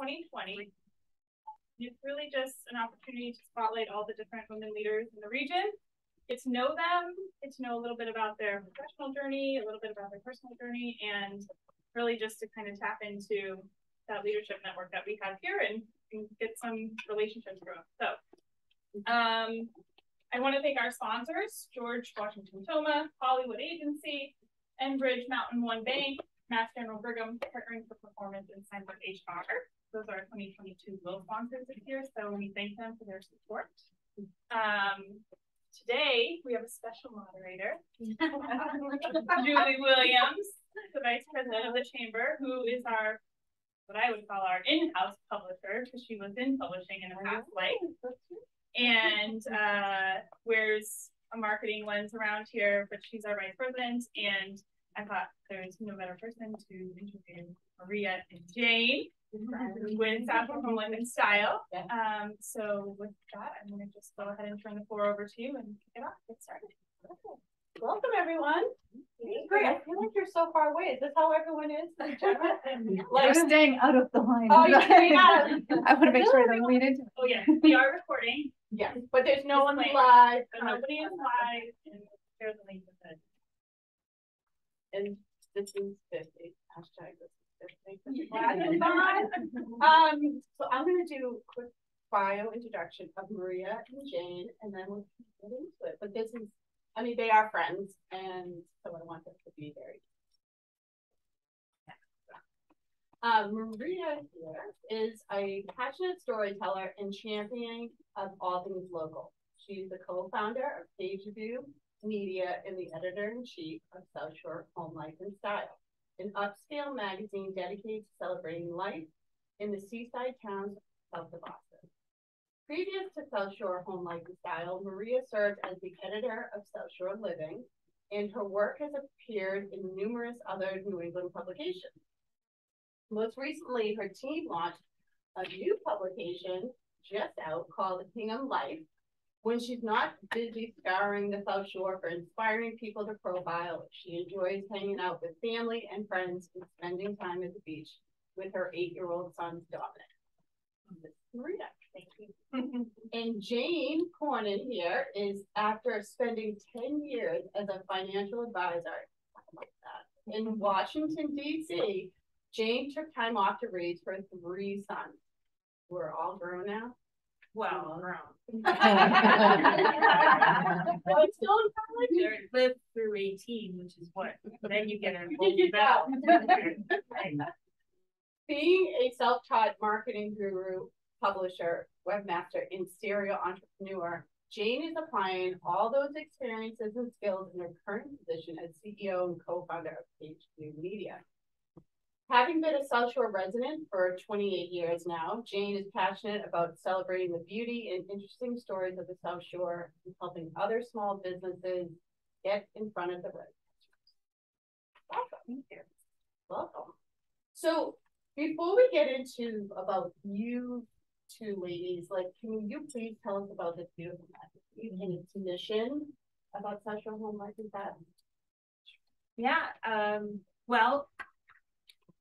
2020. It's really just an opportunity to spotlight all the different women leaders in the region, get to know them, get to know a little bit about their professional journey, a little bit about their personal journey, and really just to kind of tap into that leadership network that we have here and get some relationships growing. So I want to thank our sponsors, George Washington Toma, Hollywood Agency, Enbridge Mountain One Bank, Mass General Brigham, Partnering for Performance, and Scientific HR. Those are our 2022 Will sponsors this year, so we thank them for their support. Today, we have a special moderator, Julie Williams, the Vice President of the Chamber, who is our, what I would call our in-house publisher, because she was in publishing in a past life, and wears a marketing lens around here, but she's our Vice President, and I thought there's no better person to introduce Maria and Jane with Southshore Home Life and Style. So with that, I'm going to just go ahead and turn the floor over to you and kick it off. Get started. Okay. Welcome, everyone. Great. I feel like you're so far away. Is this how everyone is? Like staying out of the line. Oh, you're staying out. I want to make sure that we did. Oh, yes, we are recording. Yes, but there's no one live. Nobody is live. And there's a link with it. And this is 50. Hashtag this is 50. So I'm going to do a quick bio introduction of Maria and Jane, and then we'll get into it. But this is, I mean, they are friends, and so I want them to be very. Maria here is a passionate storyteller and champion of all things local. She's the co-founder of PageView Media and the editor-in-chief of Southshore Home Life and Style, an upscale magazine dedicated to celebrating life in the seaside towns south of Boston. Previous to Southshore Home Life and Style, Maria served as the editor of Southshore Living, and her work has appeared in numerous other New England publications. Most recently, her team launched a new publication just out called Hingham Life, when she's not busy scouring the South Shore for inspiring people to profile. She enjoys hanging out with family and friends and spending time at the beach with her 8-year-old son, Dominic. Maria, thank you. And Jane Cournan here is, after spending 10 years as a financial advisor in Washington, D.C., Jane took time off to raise her 3 sons. We're all grown now. Well, grown. Well, it's still in college. Live through 18, which is what? Then you get a Being a self-taught marketing guru, publisher, webmaster, and serial entrepreneur, Jane is applying all those experiences and skills in her current position as CEO and co-founder of PageView Media. Having been a South Shore resident for 28 years now, Jane is passionate about celebrating the beauty and interesting stories of the South Shore and helping other small businesses get in front of the residents. Welcome. Welcome. So before we get into about you two ladies, like, can you please tell us about this beautiful magazine and its mission about South Shore Home Life and Style? Yeah, well,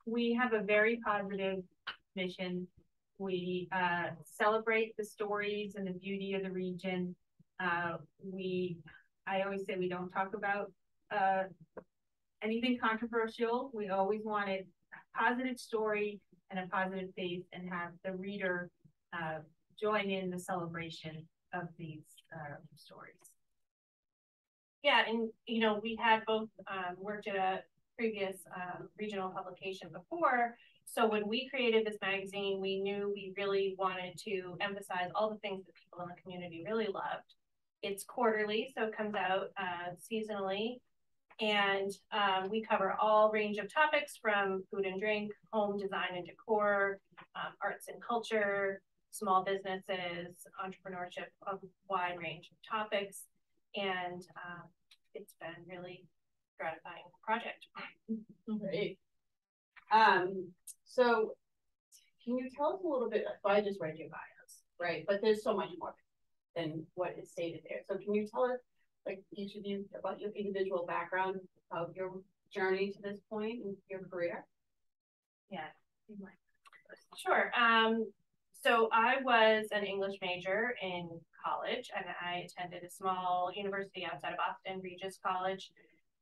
we have a very positive mission. We celebrate the stories and the beauty of the region. I always say we don't talk about anything controversial. We always wanted a positive story and a positive face, and have the reader join in the celebration of these stories. Yeah, and you know, we had both worked at a previous regional publication before. So when we created this magazine, we knew we really wanted to emphasize all the things that people in the community really loved. It's quarterly, so it comes out seasonally. And we cover all range of topics from food and drink, home design and decor, arts and culture, small businesses, entrepreneurship, a wide range of topics. And it's been really gratifying project. Great. So can you tell us a little bit, so I just read your bios, right? But there's so much more than what is stated there. So can you tell us, like, each of you, about your individual background of your journey to this point in your career? Yeah. Sure. So I was an English major in college, and I attended a small university outside of Boston, Regis College.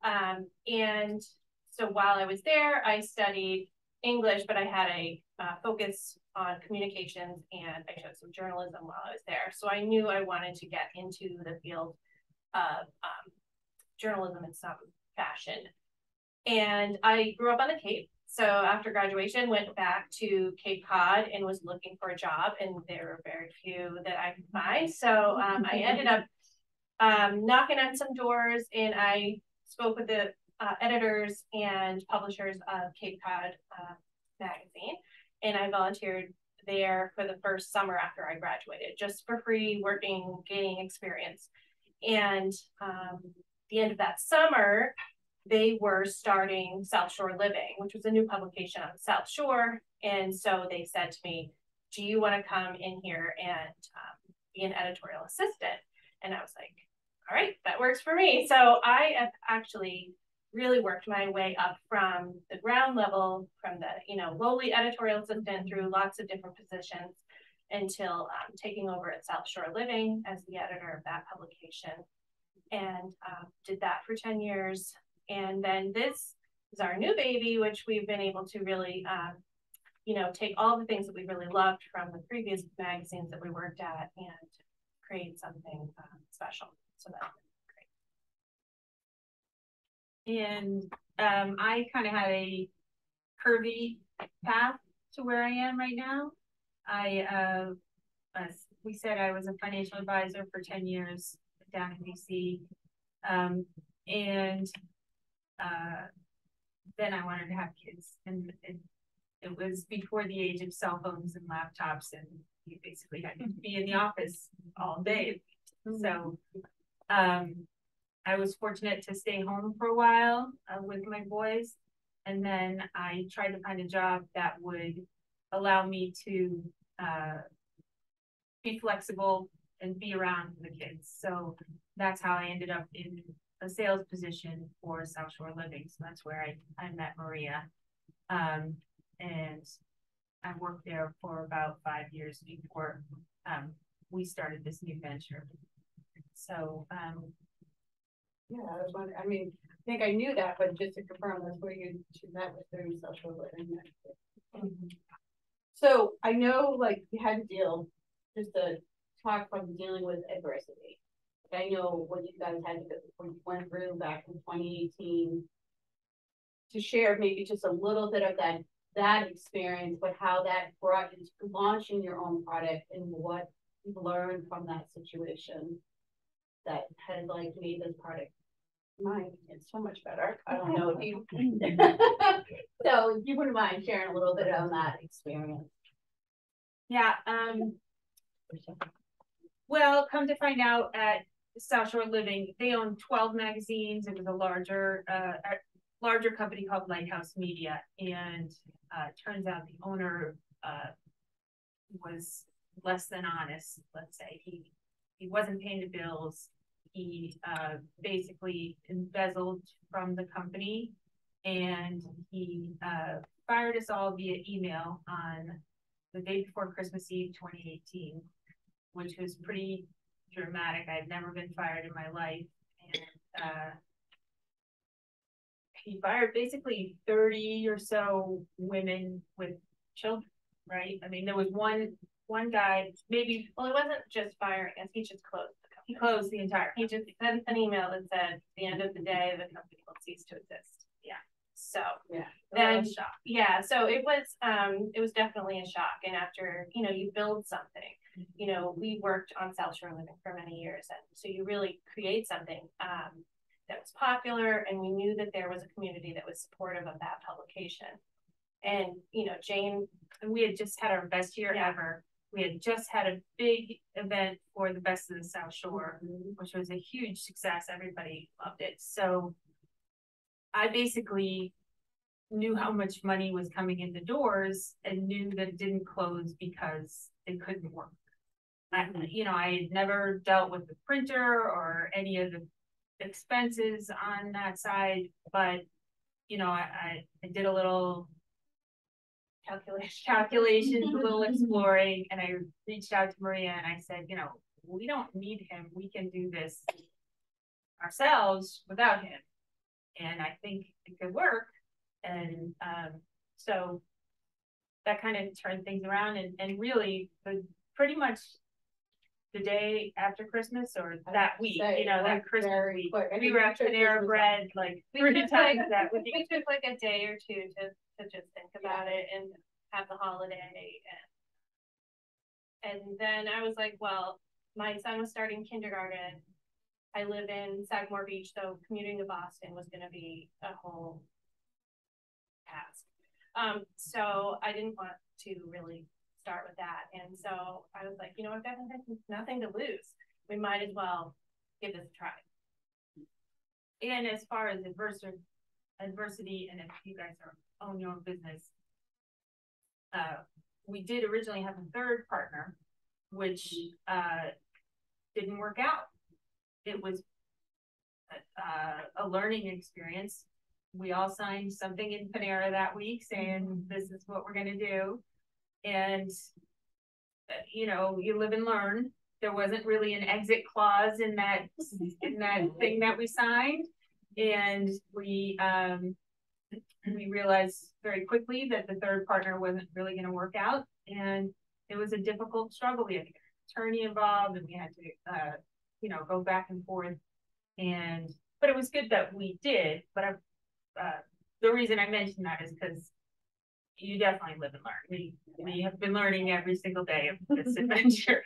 And so while I was there, I studied English, but I had a focus on communications, and I chose some journalism while I was there. So I knew I wanted to get into the field of journalism in some fashion. And I grew up on the Cape. So after graduation, went back to Cape Cod and was looking for a job, and there were very few that I could find. So I ended up knocking on some doors, and I spoke with the editors and publishers of Cape Cod magazine, and I volunteered there for the first summer after I graduated, just for free, working, gaining experience. And the end of that summer, they were starting South Shore Living, which was a new publication on the South Shore. And so they said to me, do you want to come in here and be an editorial assistant? And I was like, all right, that works for me. So I have actually really worked my way up from the ground level, from the lowly editorial assistant through lots of different positions until taking over at South Shore Living as the editor of that publication, and did that for 10 years. And then this is our new baby, which we've been able to really, take all the things that we really loved from the previous magazines that we worked at and create something special. So that's great. And I kind of had a curvy path to where I am right now. As we said, I was a financial advisor for 10 years down in DC. Then I wanted to have kids, and it was before the age of cell phones and laptops, and you basically had to be in the office all day. So I was fortunate to stay home for a while with my boys, and then I tried to find a job that would allow me to be flexible and be around the kids. So that's how I ended up in a sales position for South Shore Living. So that's where I met Maria. And I worked there for about 5 years before we started this new venture. So yeah, I was wondering, I think I knew that, but just to confirm, that's where you met with through South Shore Living. So I know, you had to deal, just to talk about dealing with adversity. I know what you guys had to went through back in 2018, to share maybe just a little bit of that experience, but how that brought you to launching your own product and what you've learned from that situation that has made this product mine. It's so much better. I don't know if you so if you wouldn't mind sharing a little bit on that experience. yeah. Well, come to find out, at South Shore Living, they own 12 magazines. It was a larger company called Lighthouse Media, and turns out the owner was less than honest. Let's say he wasn't paying the bills. He basically embezzled from the company, and he fired us all via email on the day before Christmas Eve 2018, which was pretty dramatic. I'd never been fired in my life. And he fired basically 30 or so women with children, right? I mean, there was one guy, maybe, well, it wasn't just firing us, he just closed the company. He closed the entire, he just sent an email that said, at the end of the day, the company will cease to exist. Yeah. So yeah, then, yeah, so it was definitely a shock. And after, you build something, we worked on South Shore Living for many years. And so you really create something that was popular, and we knew that there was a community that was supportive of that publication. And, Jane, and we had just had our best year ever. We had just had a big event for the Best of the South Shore, which was a huge success. Everybody loved it. So I basically knew how much money was coming in the doors and knew that it didn't close because it couldn't work. I had never dealt with the printer or any of the expenses on that side, but I did a little calculations, a little exploring, and I reached out to Maria and I said, we don't need him. We can do this ourselves without him. And I think it could work. And so that kind of turned things around, and really pretty much the day after Christmas or that week, that Christmas week, we were at Panera Bread like 3 times that week. We took like a day or two to just think about it and have the holiday, and then I was like, well, my son was starting kindergarten. I live in Sagamore Beach, so commuting to Boston was going to be a whole task. So I didn't want to really start with that. And so I was like, I've got nothing to lose. We might as well give this a try. And as far as adversity, and if you guys own your own business, we did originally have a third partner, which didn't work out. It was a learning experience. We all signed something in Panera that week saying this is what we're going to do. And, you live and learn. There wasn't really an exit clause in that thing that we signed. And we realized very quickly that the third partner wasn't really going to work out. And it was a difficult struggle. We had to get an attorney involved, and we had to, go back and forth. But it was good that we did. But the reason I mentioned that is because you definitely live and learn. We have been learning every single day of this adventure.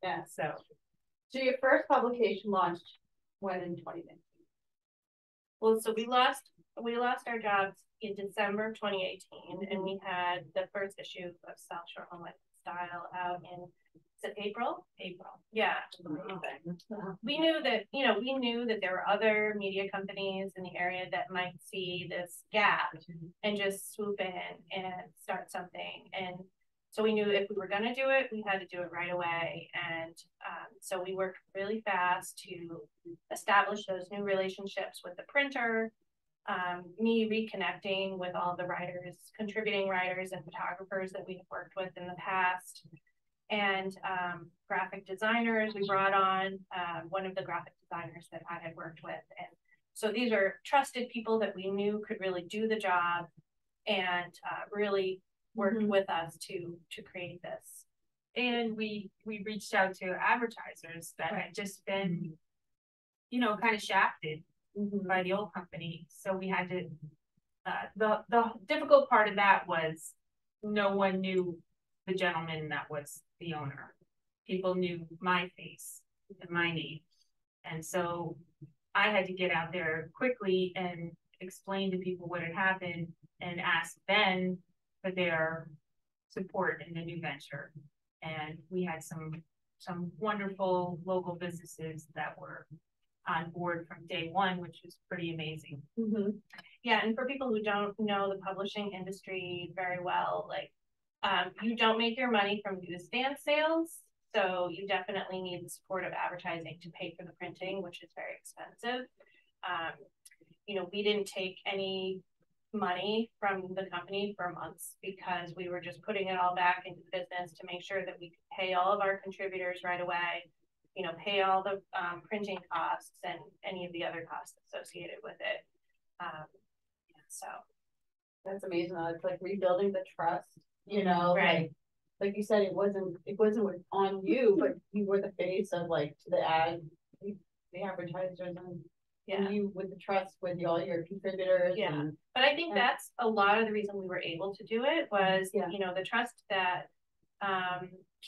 Yeah. So your first publication launched when in 2019? Well, so we lost our jobs in December of 2018, and we had the first issue of South Shore Home Style out in, is it April? Yeah. We knew that there were other media companies in the area that might see this gap and just swoop in and start something. And so we knew if we were going to do it, we had to do it right away. And so we worked really fast to establish those new relationships with the printer, me reconnecting with all the writers, contributing writers and photographers that we have worked with in the past, and graphic designers. We brought on one of the graphic designers that I had worked with. And so these are trusted people that we knew could really do the job and really worked with us to create this. And we reached out to advertisers that had just been, kind of shafted by the old company. So we had to, the difficult part of that was no one knew the gentleman that was the owner. People knew my face and my name. And so I had to get out there quickly and explain to people what had happened and ask them for their support in the new venture. And we had some wonderful local businesses that were on board from day one, which was pretty amazing. Yeah, and for people who don't know the publishing industry very well, like you don't make your money from newsstand sales, so you definitely need the support of advertising to pay for the printing, which is very expensive. We didn't take any money from the company for months because we were just putting it all back into the business to make sure that we could pay all of our contributors right away, pay all the printing costs and any of the other costs associated with it. So that's amazing. It's like rebuilding the trust, right. like you said, it wasn't on you, but you were the face of the advertisers and you with the trust with all your contributors. Yeah. But I think that's a lot of the reason we were able to do it was, the trust that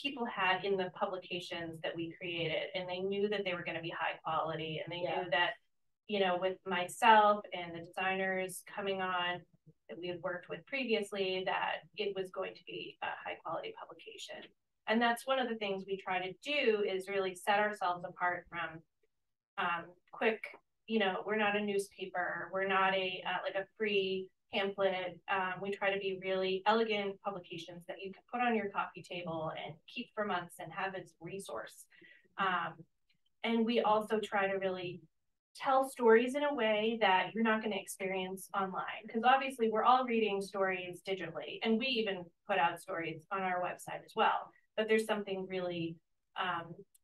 people had in the publications that we created, and they knew that they were going to be high quality, and they knew that, with myself and the designers coming on that we had worked with previously, that it was going to be a high quality publication. And that's one of the things we try to do is really set ourselves apart from quick, we're not a newspaper, we're not a free pamphlet. We try to be really elegant publications that you can put on your coffee table and keep for months and have as a resource. And we also try to really tell stories in a way that you're not going to experience online. Because obviously we're all reading stories digitally, and we even put out stories on our website as well. But there's something really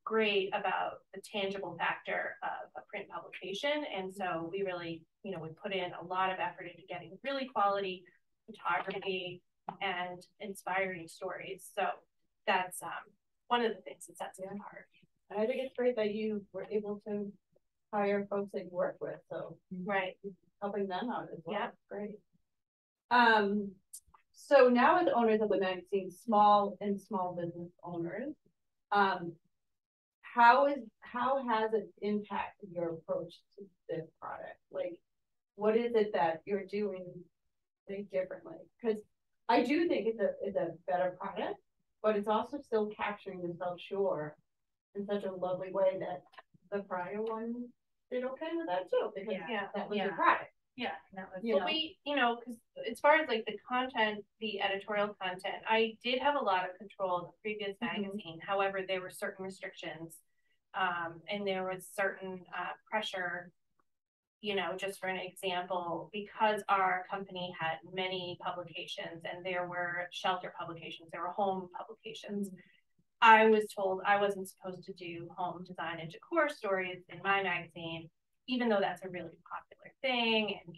great about the tangible factor of a print publication. And so we really, we put in a lot of effort into getting really quality photography and inspiring stories. So that's one of the things that sets it apart. I think it's great that you were able to hire folks that you work with, so right, helping them out as well. Yeah, great. So now as owners of the magazine, small business owners, how has it impacted your approach to this product? Like, what is it that you're doing differently? Because I do think it's a better product, but it's also still capturing the South Shore in such a lovely way that the prior one did okay with that too, because that was the product. Yeah, that was, but we, because as far as like the content, the editorial content, I did have a lot of control of the previous magazine. However, there were certain restrictions, and there was certain pressure, just for an example, because our company had many publications and there were shelter publications, there were home publications. I was told I wasn't supposed to do home design and decor stories in my magazine, even though that's a really popular thing. And,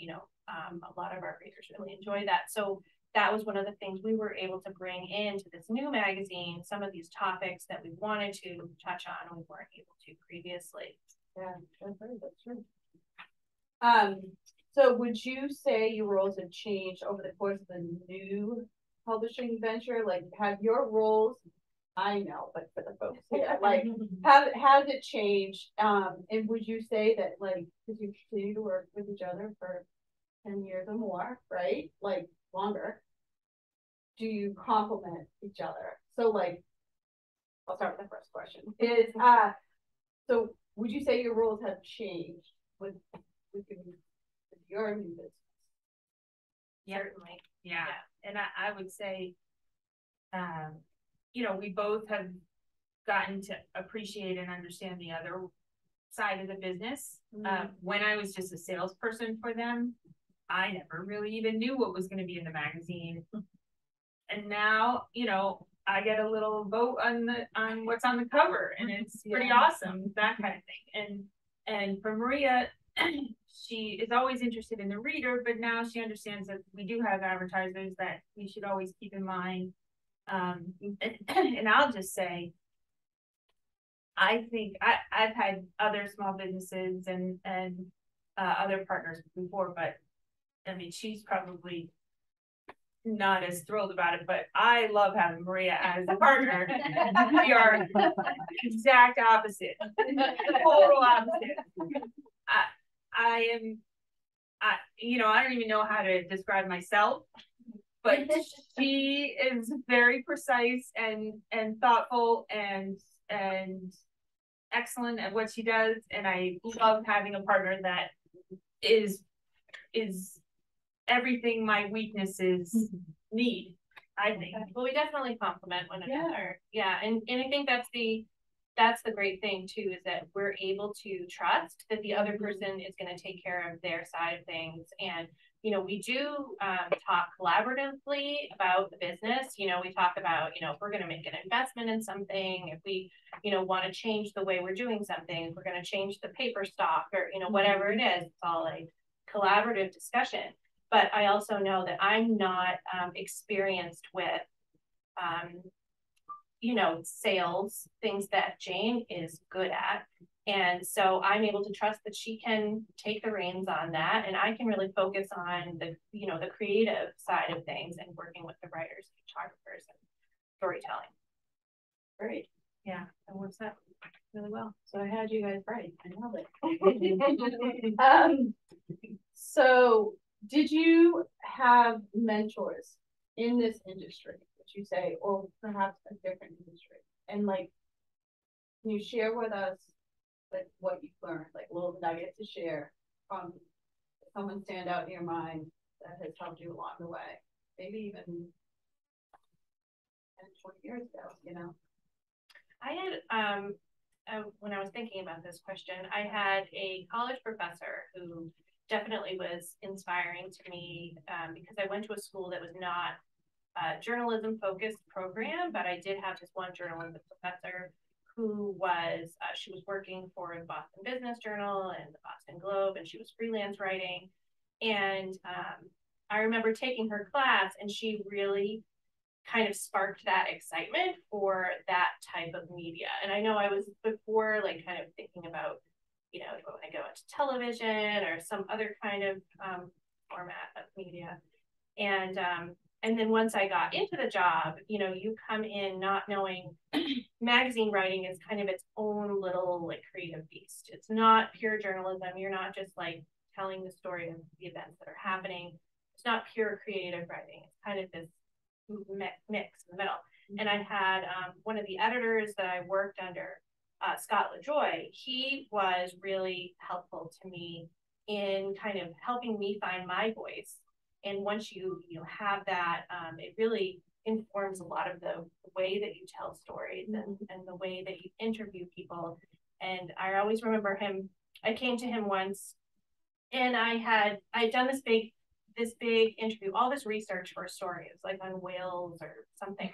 a lot of our readers really enjoy that. So that was one of the things we were able to bring into this new magazine, some of these topics that we wanted to touch on and we weren't able to previously. Yeah, that's right, that's true. So would you say your roles have changed over the course of the new publishing venture? Like, have your roles, I know, but for the folks here, like, has it changed? And would you say that, like, because you continue to work with each other for 10 years or more, right? Like, longer, do you complement each other? So, like, I'll start with the first question. Is so would you say your roles have changed with your new business? Certainly. Yeah. And I would say, we both have gotten to appreciate and understand the other side of the business. When I was just a salesperson for them, I never really even knew what was going to be in the magazine. And now, I get a little vote on what's on the cover, and it's pretty awesome, that kind of thing. And for Maria, she is always interested in the reader, but now she understands that we do have advertisers that we should always keep in mind. And I'll just say, I think I've had other small businesses and other partners before, but I mean, she's probably not as thrilled about it, but I love having Maria as a partner. We are exact opposite, total opposite. I don't even know how to describe myself, but she is very precise and thoughtful and excellent at what she does. And I love having a partner that is everything my weaknesses need, I think. Well, we definitely complement one another. Yeah. And I think that's the great thing too, is that we're able to trust that the other person is going to take care of their side of things. And, we do talk collaboratively about the business. We talk about, if we're going to make an investment in something, if we, want to change the way we're doing something, if we're going to change the paper stock or, whatever it is, it's all a collaborative discussion. But I also know that I'm not experienced with, sales, things that Jane is good at. And so I'm able to trust that she can take the reins on that. And I can really focus on the creative side of things and working with the writers, photographers, and storytelling. Great. Yeah, that works out really well. So I had you guys right. I know it. So did you have mentors in this industry, would you say, or perhaps a different industry? And like, can you share with us like what you've learned, like a little nugget to share from someone stand out in your mind that has helped you along the way? Maybe even 10, 20 years ago, I had when I was thinking about this question, I had a college professor who definitely was inspiring to me because I went to a school that was not a journalism focused program, but I did have this one journalism professor who was, she was working for the Boston Business Journal and the Boston Globe, and she was freelance writing. And I remember taking her class, and she really kind of sparked that excitement for that type of media. And I know I was before like kind of thinking about, you know, do I want to go into television or some other kind of format of media. And then once I got into the job, you know, you come in not knowing magazine writing is kind of its own little like creative beast. It's not pure journalism. You're not just like telling the story of the events that are happening. It's not pure creative writing. It's kind of this mix in the middle. And I had one of the editors that I worked under, Scott LaJoy. He was really helpful to me in kind of helping me find my voice. And once you have that, it really informs a lot of the way that you tell stories and the way that you interview people. And I always remember him. I came to him once, and I'd done this big interview, all this research for a story. It was like on whales or something.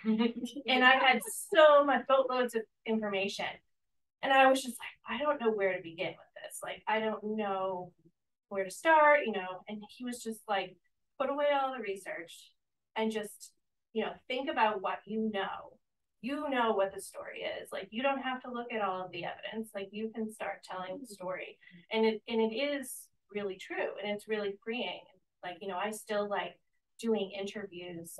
And I had so much boatloads of information. And I was just like, I don't know where to begin with this. Like, I don't know where to start, you know. And he was just like, put away all the research and just, you know, think about what you know. You know what the story is. Like, you don't have to look at all of the evidence. Like, you can start telling the story. And it is really true. And it's really freeing. Like, you know, I still like doing interviews,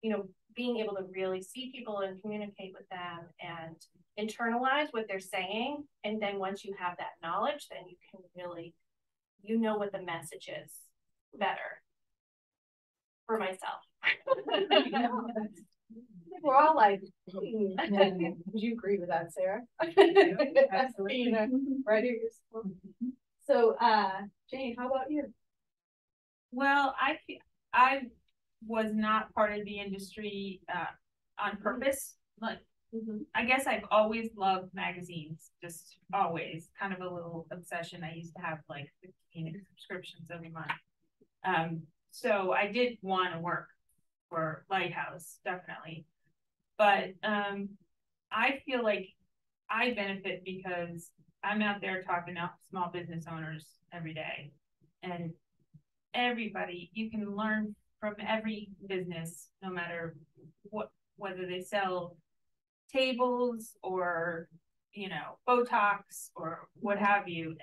you know, being able to really see people and communicate with them and internalize what they're saying. And then once you have that knowledge, then you can really, you know what the message is better for myself. We're all like, would you agree with that, Sarah? Absolutely. You know, right here. So, Jane, how about you? Well, I was not part of the industry on purpose. Like, I guess I've always loved magazines, just always, kind of a little obsession. I used to have like 15 subscriptions every month. So I did want to work for Lighthouse, definitely. But I feel like I benefit because I'm out there talking to small business owners every day. And everybody, you can learn from every business, no matter whether they sell tables or, you know, Botox or what have you.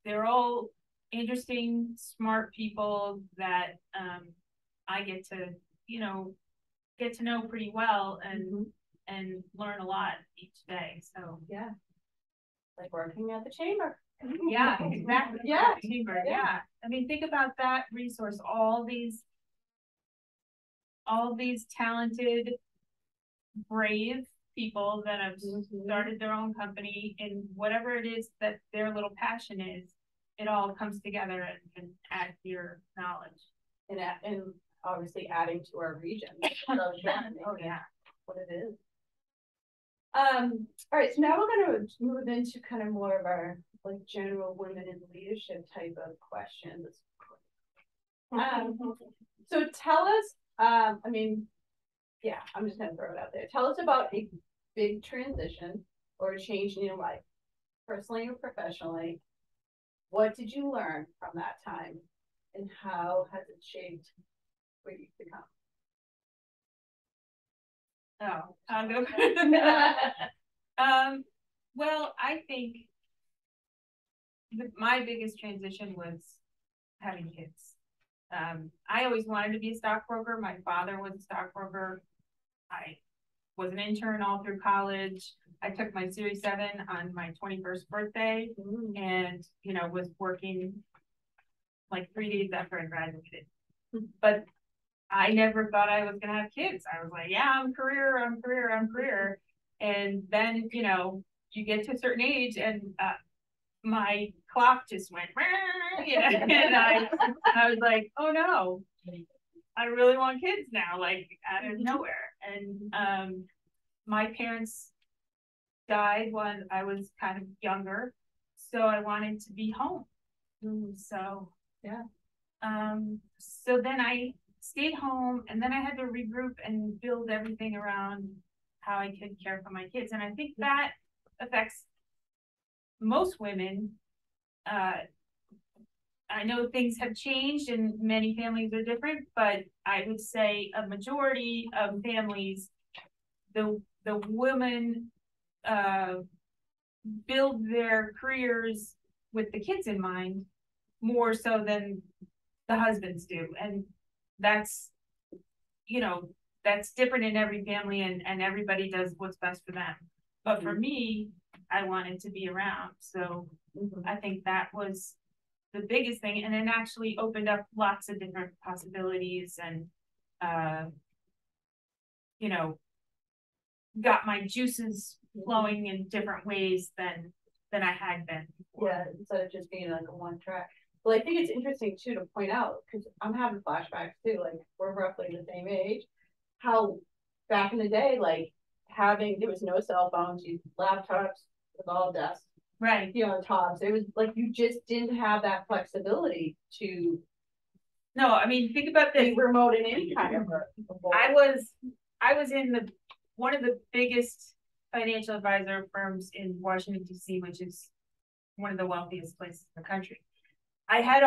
They're all interesting, smart people that I get to, you know, pretty well and learn a lot each day. So yeah, like working at the chamber. Yeah, exactly. Yeah. Chamber. Yeah. I mean, think about that resource. All these talented, brave people that have started their own company, and whatever it is that their little passion is, it all comes together and can add to your knowledge. And obviously adding to our region. Oh yeah, what it is. All right, so now we're going to move into kind of more of our like general women in leadership type of questions. So tell us, I mean, yeah, I'm just going to throw it out there. Tell us about a big transition or a change in your life, personally or professionally. What did you learn from that time, and how has it shaped where you've become? Oh, I'll go. Well, I think my biggest transition was having kids. I always wanted to be a stockbroker. My father was a stockbroker. I was an intern all through college. I took my Series 7 on my 21st birthday and, you know, was working like 3 days after I graduated. But I never thought I was going to have kids. I was like, yeah, I'm career. And then, you know, you get to a certain age and my clock just went, you know, and I was like, oh no, I really want kids now, like out of nowhere. And my parents died when I was kind of younger, so I wanted to be home. So Yeah. So then I stayed home, and then I had to regroup and build everything around how I could care for my kids. And I think that affects most women. I know things have changed and many families are different, but I would say a majority of families, the women build their careers with the kids in mind more so than the husbands do. And that's, you know, that's different in every family, and everybody does what's best for them. But for me, I wanted to be around. So I think that was the biggest thing. And it actually opened up lots of different possibilities, and, you know, got my juices flowing in different ways than I had been before. Yeah, instead of just being like a one track. Well, I think it's interesting too to point out, because I'm having flashbacks too, like we're roughly the same age, how back in the day, like there was no cell phones, you laptops with all desks, Right. you know, tops. It was like you just didn't have that flexibility to No, I mean, think about this. be remote in any kind of work. I was in one of the biggest financial advisor firms in Washington, D.C., which is one of the wealthiest places in the country. I had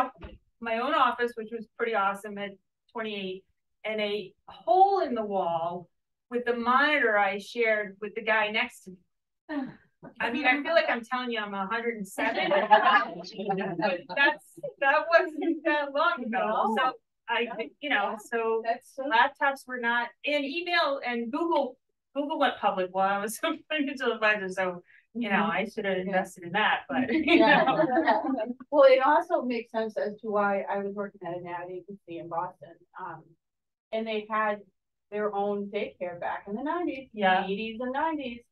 my own office, which was pretty awesome at 28, and a hole in the wall with the monitor I shared with the guy next to me. I mean, I feel like I'm telling you I'm 107. But that wasn't that long ago. So so laptops were not, and email and Google went public while I was a financial advisor. So, I should have invested in that, but Well, it also makes sense as to why I was working at an ad agency in Boston. And they had their own daycare back in the 90s, the 80s and 90s,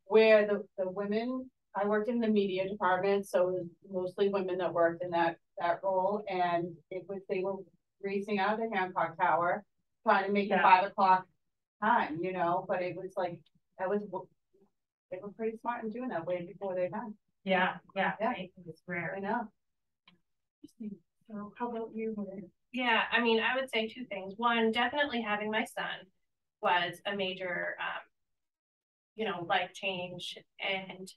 where the women, I worked in the media department, so it was mostly women that worked in that role, and they were racing out of the Hancock Tower, trying to make the 5 o'clock time, but it was like, they were pretty smart in doing that way before their time. Yeah. It's rare. I know. So how about you? Yeah, I mean, I would say two things. One, definitely having my son was a major, life change. And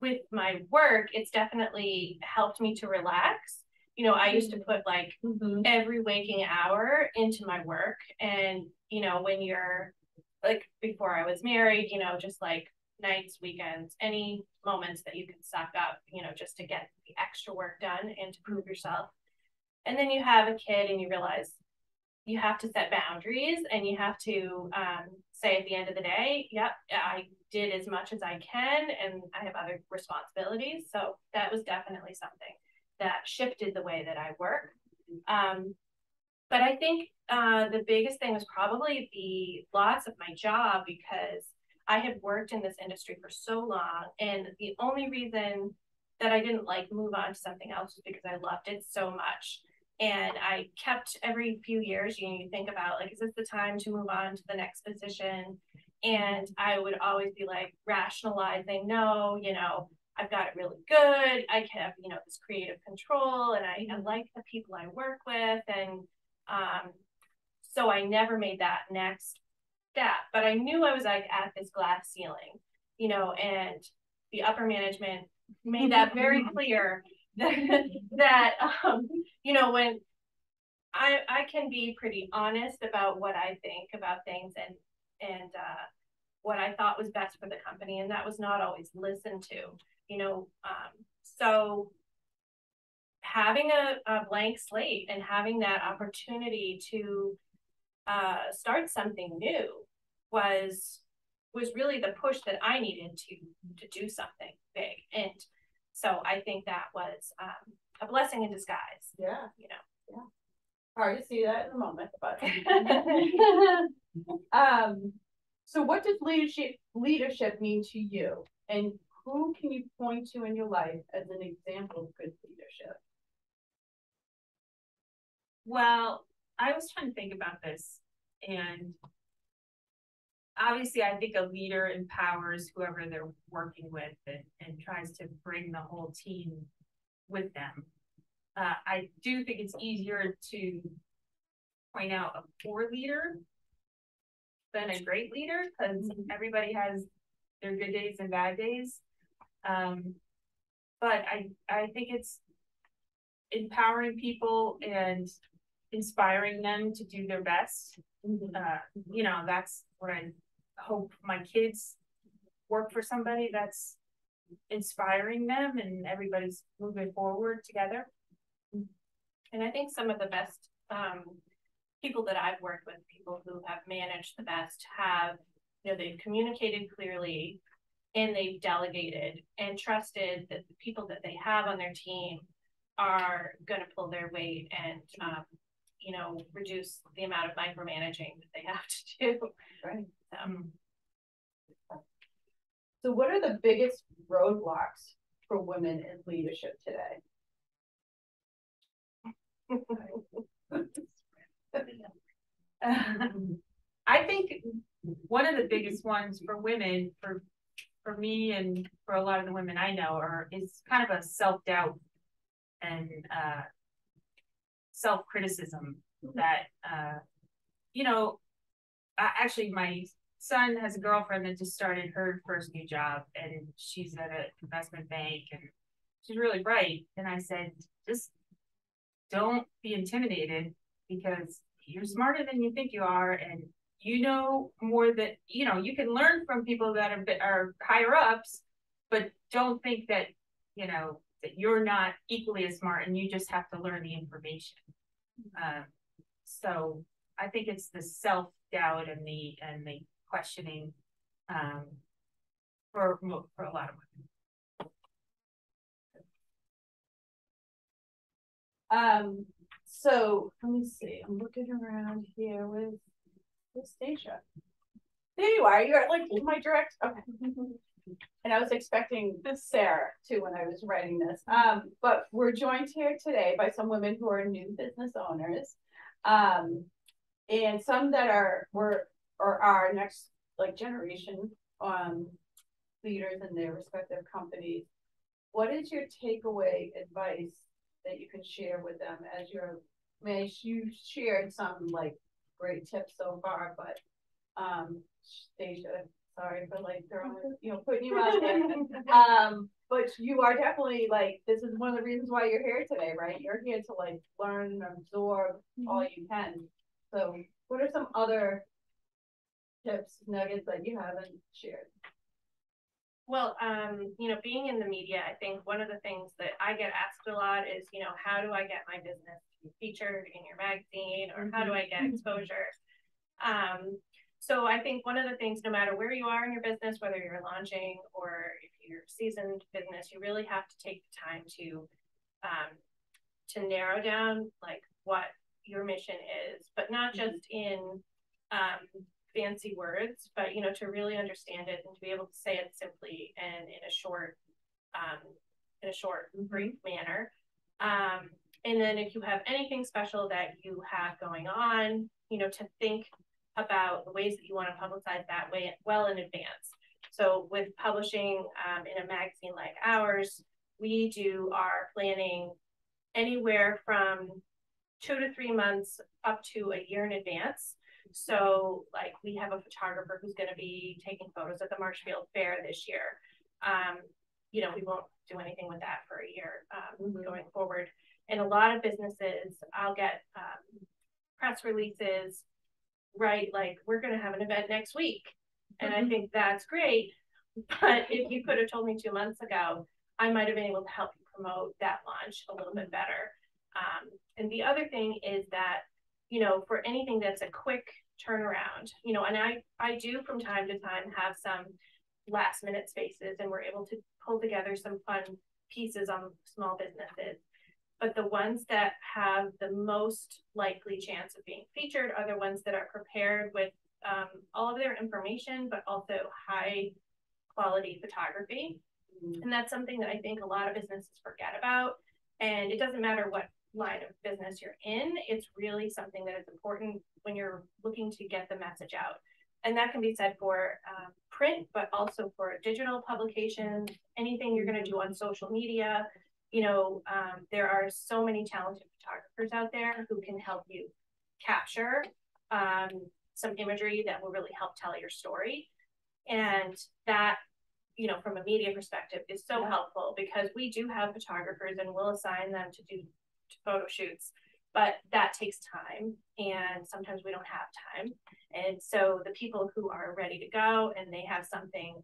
with my work, it's definitely helped me to relax. I used to put like every waking hour into my work. And, when you're like, before I was married, just like nights, weekends, any moments that you can suck up, just to get the extra work done and to prove yourself. And then you have a kid and you realize you have to set boundaries, and you have to say at the end of the day, yep, I did as much as I can, and I have other responsibilities. So that was definitely something that shifted the way that I work. But I think the biggest thing was probably the loss of my job, because I had worked in this industry for so long, and the only reason that I didn't move on to something else was because I loved it so much. And I kept every few years, you think about is this the time to move on to the next position? And I would always be rationalizing, no, I've got it really good. I have, this creative control, and I like the people I work with. And so I never made that next step, but I knew I was at this glass ceiling, and the upper management made that very clear that when I can be pretty honest about what I think about things and what I thought was best for the company, and that was not always listened to, so having a blank slate and having that opportunity to start something new was really the push that I needed to do something big. And so I think that was a blessing in disguise. Yeah. Hard to see that in the moment, but so what does leadership mean to you? And who can you point to in your life as an example of good leadership? Well, I was trying to think about this, and obviously I think a leader empowers whoever they're working with and tries to bring the whole team with them. I do think it's easier to point out a poor leader than a great leader, because everybody has their good days and bad days. But I think it's empowering people and inspiring them to do their best. You know, that's what I hope my kids work for, somebody that's inspiring them and everybody's moving forward together. And I think some of the best people that I've worked with, people who have managed the best, have, you know, they've communicated clearly and they've delegated and trusted that the people that they have on their team are going to pull their weight and, you know, reduce the amount of micromanaging that they have to do. Right. So what are the biggest roadblocks for women in leadership today? I think one of the biggest ones for women, for me and for a lot of the women I know, is kind of a self-doubt and self-criticism that you know, actually my son has a girlfriend that just started her first new job, and she's at an investment bank and she's really bright. And I said, just don't be intimidated, because you're smarter than you think you are, and you know more than, you know, you can learn from people that are higher ups, but don't think that, you know, that you're not equally as smart and you just have to learn the information. So I think it's the self-doubt and the questioning for a lot of women. So let me see. I'm looking around here with Stacia. There you are. You're like my direct. Okay. And I was expecting Sarah too when I was writing this. But we're joined here today by some women who are new business owners, and some that are our next like generation leaders in their respective companies. What is your takeaway advice that you can share with them as you shared some like great tips so far, but Stacia, sorry for like throwing, you know, putting you out there. But you are definitely like, this is one of the reasons why you're here today, right? You're here to like learn and absorb all you can. So what are some other tips, nuggets that you haven't shared? Well, you know, being in the media, I think one of the things that I get asked a lot is, you know, how do I get my business to be featured in your magazine, or how do I get exposure? So I think one of the things, no matter where you are in your business, whether you're launching or if you're seasoned business, you really have to take the time to narrow down like what your mission is, but not just in fancy words, but, you know, to really understand it and to be able to say it simply and in a short, brief manner. And then if you have anything special that you have going on, you know, to think about the ways that you want to publicize that way well in advance. So with publishing in a magazine like ours, we do our planning anywhere from 2 to 3 months up to a year in advance. So like we have a photographer who's going to be taking photos at the Marshfield Fair this year. You know, we won't do anything with that for a year going forward. And a lot of businesses, I'll get press releases, right? Like we're going to have an event next week. And I think that's great. But if you could have told me 2 months ago, I might have been able to help you promote that launch a little bit better. And the other thing is that, you know, for anything that's a quick turnaround, you know, and I do from time to time have some last minute spaces, and we're able to pull together some fun pieces on small businesses. But the ones that have the most likely chance of being featured are the ones that are prepared with all of their information, but also high quality photography. And that's something that I think a lot of businesses forget about. And it doesn't matter what line of business you're in, it's really something that is important when you're looking to get the message out. and that can be said for print, but also for digital publications, anything you're going to do on social media. You know, there are so many talented photographers out there who can help you capture some imagery that will really help tell your story. And that, you know, from a media perspective is so helpful, because we do have photographers and we'll assign them to do photo shoots, but that takes time, and sometimes we don't have time. And so the people who are ready to go and they have something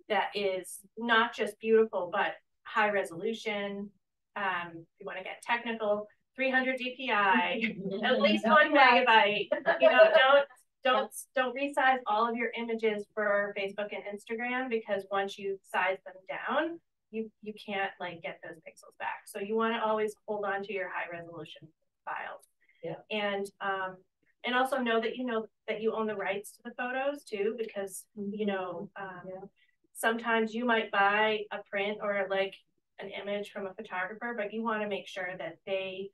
that is not just beautiful, but high resolution, if you want to get technical, 300 DPI, at least 1 megabyte, you know, don't resize all of your images for Facebook and Instagram, because once you size them down, you can't like get those pixels back. So you want to always hold on to your high resolution files. Yeah. And also know that you own the rights to the photos too, because you know, sometimes you might buy a print or like an image from a photographer, but you want to make sure that they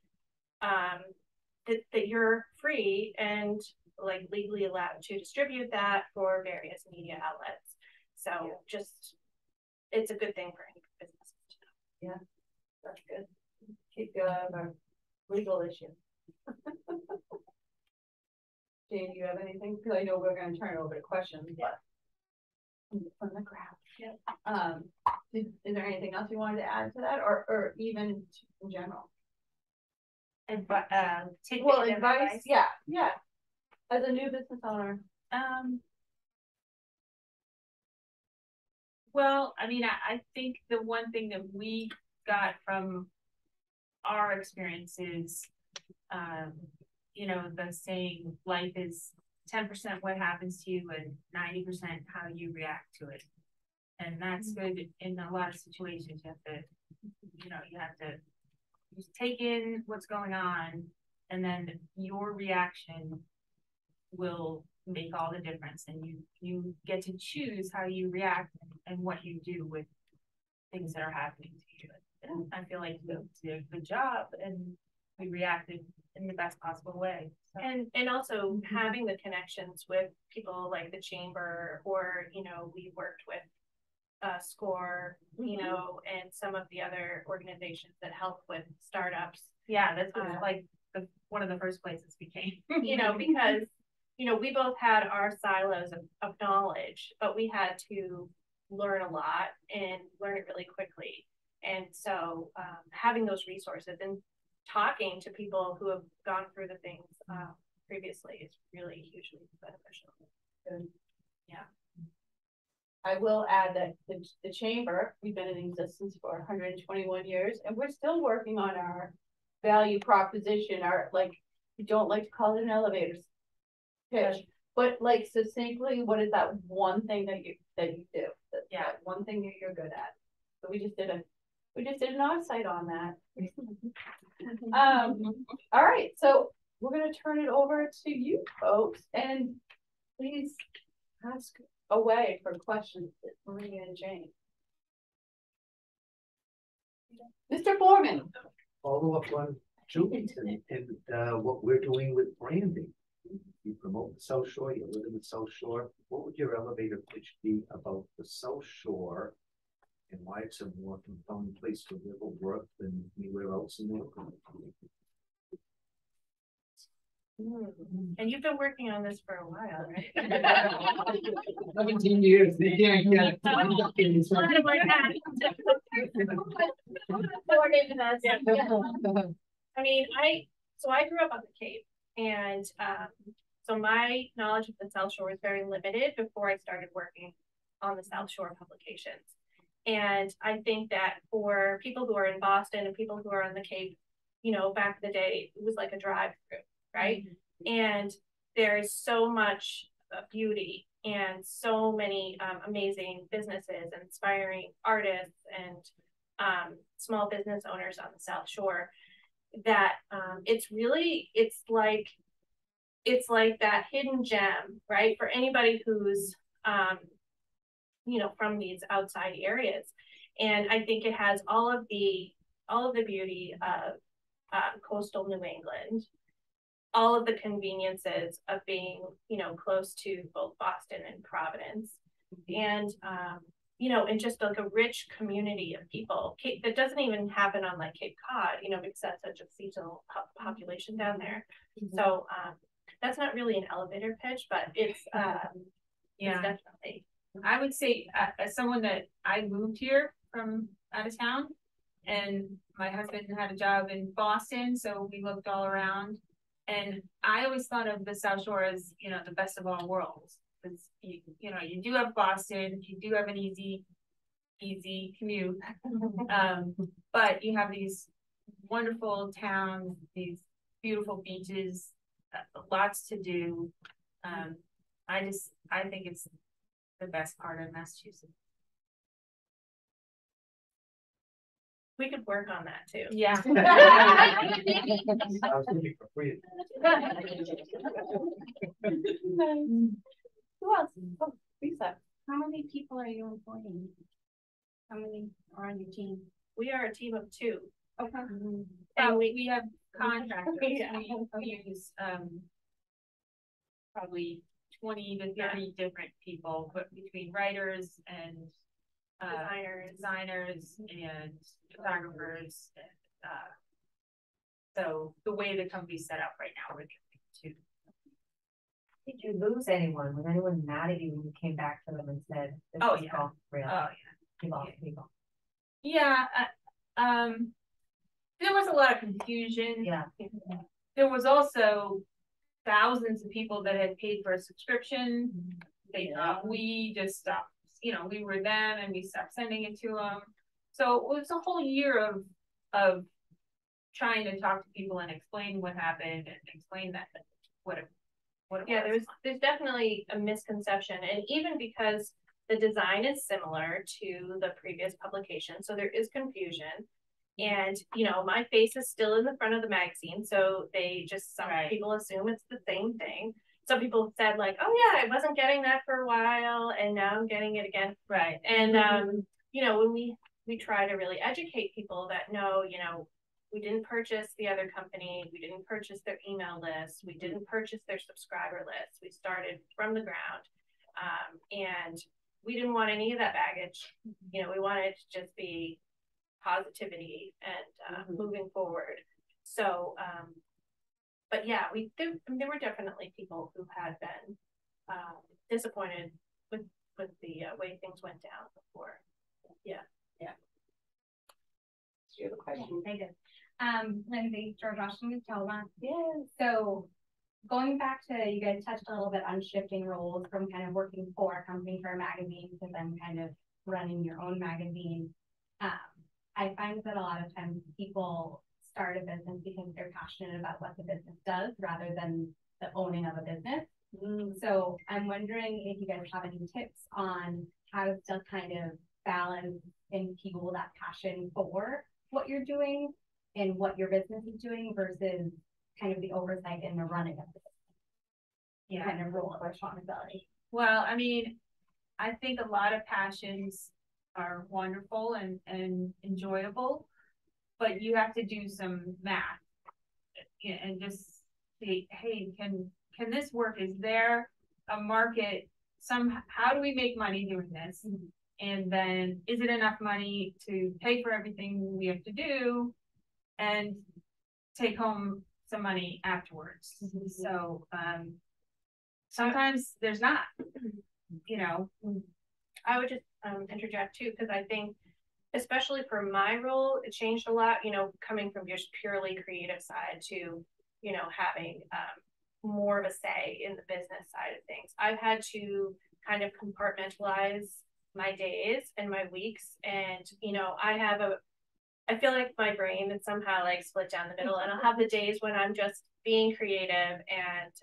that you're free and like legally allowed to distribute that for various media outlets. So just, it's a good thing for any businesses to know. Yeah, that's good. Keep our legal issue. Jane, do you have anything? Because I know we're going to turn it over to questions, but from the crowd. Yeah. Is there anything else you wanted to add to that, or even in general? Advice. Yeah. As a new business owner. Well, I mean, I think the one thing that we got from our experiences, you know, the saying, life is 10% what happens to you and 90% how you react to it. And that's good in a lot of situations. You have to just take in what's going on, and then your reaction will make all the difference. And you get to choose how you react and what you do with things that are happening to you. And I feel like we did a good job and we reacted in the best possible way. So. And also having the connections with people like the chamber, or, you know, we worked with SCORE, you know, and some of the other organizations that help with startups. Yeah, that's like one of the first places we came. You know, because, you know, we both had our silos of knowledge, but we had to learn a lot and learn it really quickly. And so having those resources and talking to people who have gone through the things previously is really hugely beneficial. Good. Yeah. I will add that the chamber, we've been in existence for 121 years, and we're still working on our value proposition. Our, like, we don't like to call it an elevator pitch, but like succinctly, what is that one thing that you do? That one thing that you're good at. So we just did an offsite on that. All right, so we're gonna turn it over to you folks, and please ask away for questions, Maria and Jane. Mr. Foreman. Follow up on Julie and what we're doing with branding. You promote the South Shore, you live in the South Shore. What would your elevator pitch be about the South Shore and why it's a more compelling place to live or work than anywhere else in the world? And you've been working on this for a while, right? 17 years. They can't get I mean, I grew up on the Cape, and so my knowledge of the South Shore was very limited before I started working on the South Shore publications. And I think that for people who are in Boston and people who are on the Cape, you know, back in the day, it was like a drive-through, right? And there's so much beauty and so many amazing businesses, inspiring artists, and small business owners on the South Shore, that it's like that hidden gem, right? For anybody who's you know, from these outside areas. And I think it has all of the beauty of coastal New England, all of the conveniences of being, you know, close to both Boston and Providence, and you know, and just like a rich community of people that doesn't even happen on like Cape Cod, you know, because that's such a seasonal population down there. So that's not really an elevator pitch, but it's it's definitely. I would say as someone that I moved here from out of town, and my husband had a job in Boston, so we looked all around, and I always thought of the South Shore as, you know, the best of all worlds. Because you know, you do have Boston, you do have an easy commute, but you have these wonderful towns, these beautiful beaches, lots to do. I think it's the best part of Massachusetts. We could work on that too. Yeah. I was looking for free. Who else? Oh, Lisa. How many people are you employing? How many are on your team? We are a team of 2. Okay. And we have contractors. Yeah. We use probably 20 to 30 different people, but between writers and designers and photographers. So the way the company's set up right now, we're doing 2. Did you lose anyone? Was anyone mad at you when you came back to them and said, this Oh, is yeah. all real? Oh, You lost people. yeah. There was a lot of confusion. Yeah. There was also thousands of people that had paid for a subscription. They we just stopped, you know, we were them and we stopped sending it to them. So it was a whole year of trying to talk to people and explain what happened and explain that what it was. There's definitely a misconception, and even because the design is similar to the previous publication, so there is confusion. And you know, my face is still in the front of the magazine, so they just some people assume it's the same thing. Some people said like, oh yeah, I wasn't getting that for a while and now I'm getting it again. Right. And you know, when we try to really educate people that no, you know, we didn't purchase the other company, we didn't purchase their email list, we didn't purchase their subscriber list. We started from the ground. And we didn't want any of that baggage. You know, we wanted to just be positivity and moving forward. So but yeah, there were definitely people who had been disappointed with the way things went down before. Yeah. Do you have a question? I did. Lindsay, George Washington, Thelma. Yeah. So going back to, you guys touched a little bit on shifting roles from kind of working for a company, for a magazine, to then kind of running your own magazine. I find that a lot of times people start a business because they're passionate about what the business does rather than the owning of a business. So I'm wondering if you guys have any tips on how to still kind of balance and fuel that passion for what you're doing and what your business is doing versus kind of the oversight and the running of the business. Kind of role of responsibility. Well, I mean, I think a lot of passions are wonderful and enjoyable, but you have to do some math and just say, hey, can this work? Is there a market? How do we make money doing this? And then is it enough money to pay for everything we have to do and take home some money afterwards? So sometimes there's not, you know. I would just interject too, because I think especially for my role, it changed a lot, you know, coming from just purely creative side to, you know, having more of a say in the business side of things. I've had to kind of compartmentalize my days and my weeks. And, you know, I feel like my brain is somehow like split down the middle, and I'll have the days when I'm just being creative, and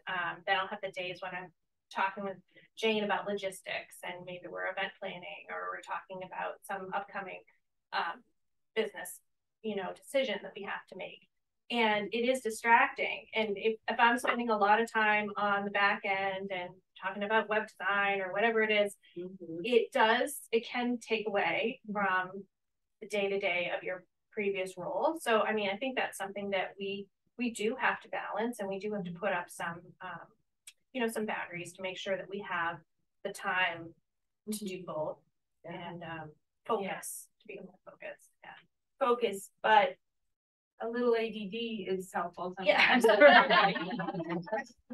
then I'll have the days when I'm talking with Jane about logistics, and maybe we're event planning or we're talking about some upcoming business, you know, decision that we have to make. And it is distracting. And if I'm spending a lot of time on the back end and talking about web design or whatever it is, it can take away from the day-to-day of your previous role. So, I mean, I think that's something that we we do have to balance, and we do have to put up some, some boundaries to make sure that we have the time to do both and focus, to be able to focus. Yeah. Focus, but a little ADD is helpful sometimes. Yeah.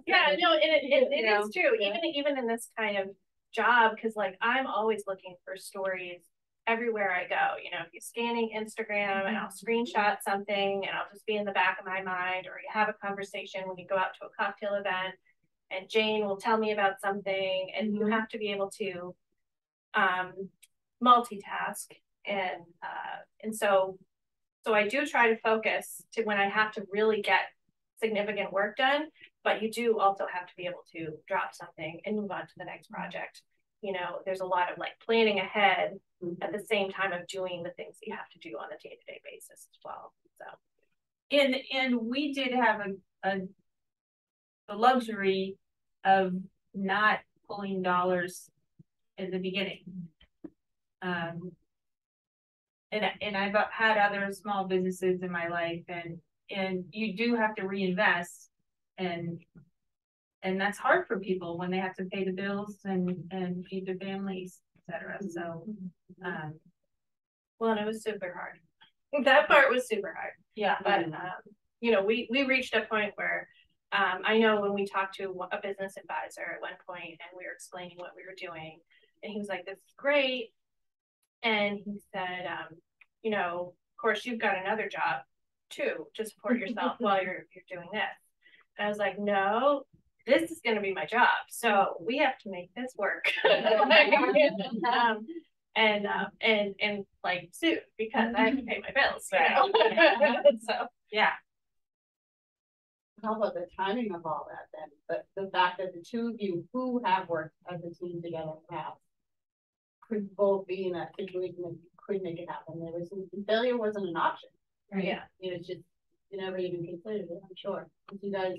Yeah, no, it is true. Even in this kind of job, because like I'm always looking for stories everywhere I go. If you're scanning Instagram and I'll screenshot something and I'll just be in the back of my mind, or you have a conversation when you go out to a cocktail event and Jane will tell me about something, and you have to be able to multitask, and so I do try to focus to when I have to really get significant work done, but you do also have to be able to drop something and move on to the next project. There's a lot of like planning ahead at the same time of doing the things that you have to do on a day-to-day basis as well. So, and we did have the luxury of not pulling dollars in the beginning. And I've had other small businesses in my life, and you do have to reinvest, and that's hard for people when they have to pay the bills and feed their families, etc. So, well, and it was super hard. That part was super hard. Yeah. But we reached a point where I know when we talked to a business advisor at one point, and we were explaining what we were doing, and he was like, "This is great." And he said, of course, you've got another job too to support yourself while you're doing this. And I was like, no, this is going to be my job. So we have to make this work. And like soon, because I have to pay my bills. So yeah. How about the timing of all that then? But the fact that the two of you who have worked as a team together now could both be in that situation that you could make it happen. Failure wasn't an option. Right. Yeah. It's just, you never even considered it, I'm sure. You guys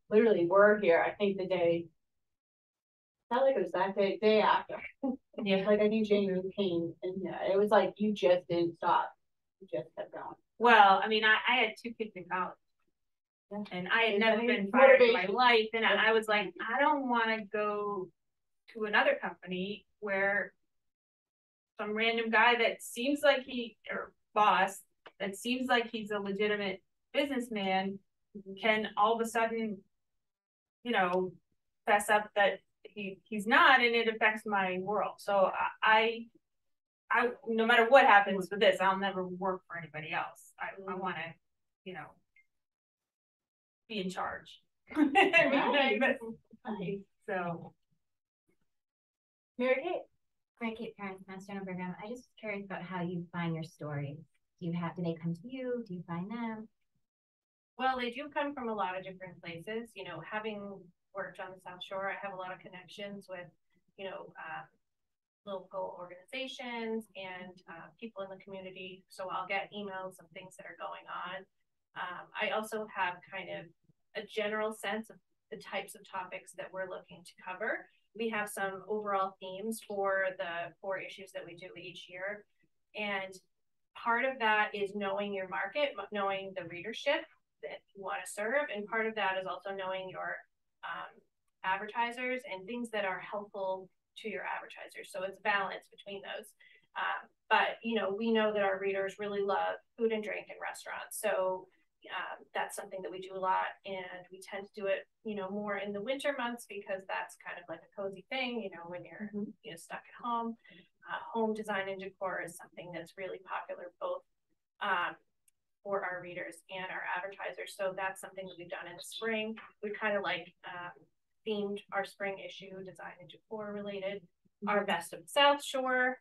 literally were here, I think the day, not like it was that day after. Yeah. Like I think Jane came, and it was like you just didn't stop. You just kept going. Well, I mean, I had 2 kids in college. And I had never been fired in my life. And I was like, I don't want to go to another company where some random guy that seems like or boss, that seems like he's a legitimate businessman can all of a sudden, fess up that he's not, and it affects my world. So I no matter what happens with this, I'll never work for anybody else. I want to, be in charge. So, Mary Kate. Mary Kate, parents, master program. I just was curious about how you find your stories. Do they come to you? Do you find them? Well, they do come from a lot of different places. Having worked on the South Shore, I have a lot of connections with, local organizations and people in the community. So I'll get emails of things that are going on. I also have kind of a general sense of the types of topics that we're looking to cover. We have some overall themes for the 4 issues that we do each year. And part of that is knowing your market, knowing the readership that you want to serve. And part of that is also knowing your advertisers and things that are helpful to your advertisers. So it's balance between those. But, we know that our readers really love food and drink in restaurants. So that's something that we do a lot, and we tend to do it, more in the winter months because that's kind of like a cozy thing, when you're stuck at home. Home design and decor is something that's really popular both for our readers and our advertisers. So that's something that we've done in the spring. We kind of like themed our spring issue design and decor related. Our Best of the South Shore,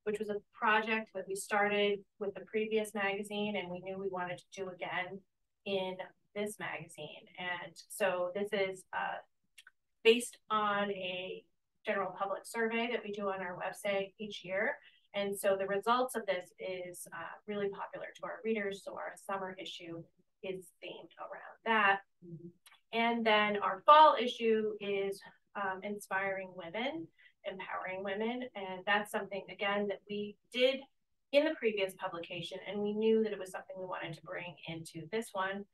which was a project that we started with the previous magazine, and we knew we wanted to do again in this magazine. And so this is based on a general public survey that we do on our website each year. And so the results of this is really popular to our readers. So our summer issue is themed around that. And then our fall issue is inspiring women, empowering women. And that's something, again, that we did in the previous publication, and we knew that it was something we wanted to bring into this one.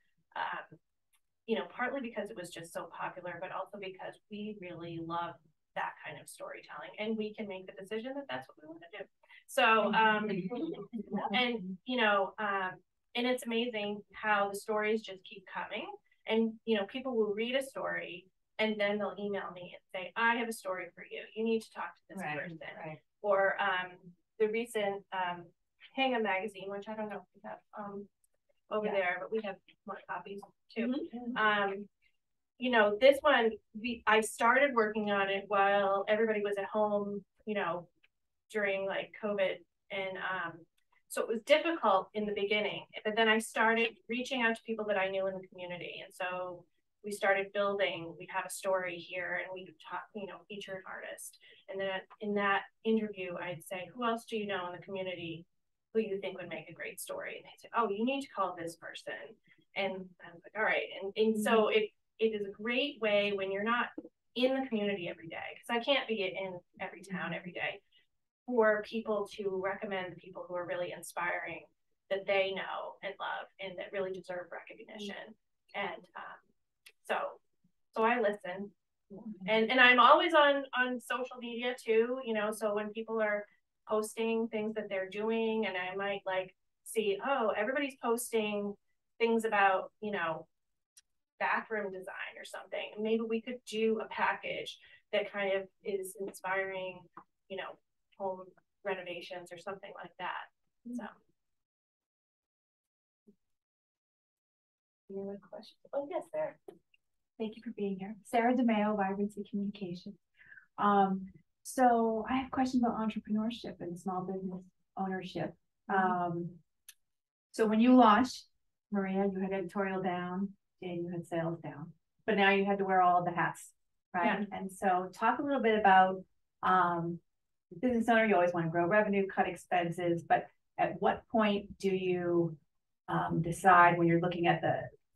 you know, partly because it was just so popular, but also because we really love that kind of storytelling, and we can make the decision that that's what we want to do. So, and, you know, and it's amazing how the stories just keep coming, and, you know, people will read a story and then they'll email me and say, I have a story for you. You need to talk to this person. Right. Or the recent Hang a magazine, which I don't know if we have over there, but we have more copies too. You know, this one, I started working on it while everybody was at home, you know, during like COVID. And so it was difficult in the beginning, but then I started reaching out to people that I knew in the community. And so we started building, we have a story here, and we talk, you know, featured artist. And then in that interview, I'd say, who else do you know in the community who you think would make a great story? And they'd say, oh, you need to call this person. And I was like, all right. And so it is a great way when you're not in the community every day, because I can't be in every town every day, for people to recommend the people who are really inspiring, that they know and love and that really deserve recognition. And so I listen, and I'm always on social media too, you know, so when people are posting things that they're doing, and I might like see, oh, everybody's posting things about, you know, bathroom design or something, maybe we could do a package that kind of is inspiring, you know, home renovations or something like that. So any other questions? Oh yes, there. Thank you for being here. Sarah DeMeo, Vibrancy Communications. So I have questions about entrepreneurship and small business ownership. So when you launched, Maria, you had editorial down, and you had sales down, but now you had to wear all of the hats, right? Yeah. And so talk a little bit about business owner, you always want to grow revenue, cut expenses, but at what point do you decide, when you're looking at